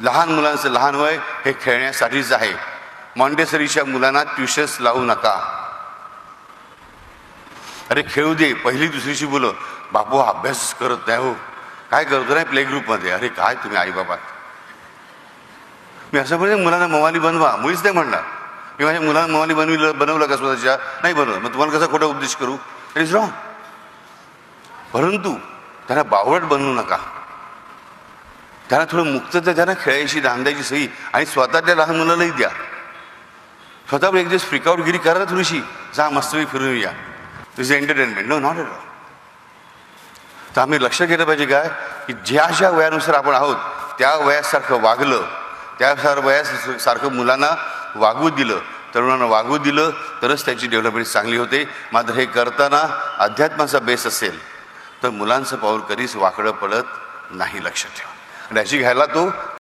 लहान मुलांचं लहान वय हे खेळण्यासाठीच आहे. मॉन्टेसरीच्या मुलांना ट्युशन्स लावू नका. अरे खेळू दे, पहिली दुसरीची मुलं बापू अभ्यास करत नाही हो, काय करतो नाही प्ले ग्रुपमध्ये. अरे काय तुम्ही आई बाबा. मी असं म्हणजे मुलांना मवाली बनवा, मुळीच नाही म्हणणार. मी माझ्या मुलांना मवाली बनवलं का स्वतःच्या? नाही बनवलं. मग तुम्हाला कसा खोटा उपदेश करू? It is wrong. परंतु त्यांना बावळट बनवू नका. त्यांना थोडं मुक्तता द्या ना, खेळायची धांदायची सही. आणि स्वतःच्या लहान मुलालाही द्या. स्वतःवर एक दिवस फ्रिकआउटगिरी करा ना थोडीशी. जा मस्तपैकी फिरून या. This is entertainment. No, not at all. तर आम्ही लक्ष केलं पाहिजे काय की ज्या ज्या वयानुसार आपण आहोत त्या वयासारखं वागलं, त्या वयासारखं मुलांना वागू दिलं, तरुणांना वागू दिलं तरच त्याची डेव्हलपमेंट चांगली होते. मात्र हे करताना अध्यात्माचा बेस असेल तर मुलांचं पाऊल कधीच वाकडं पडत नाही. लक्षात ठेवा. आणि याची घ्यायला तो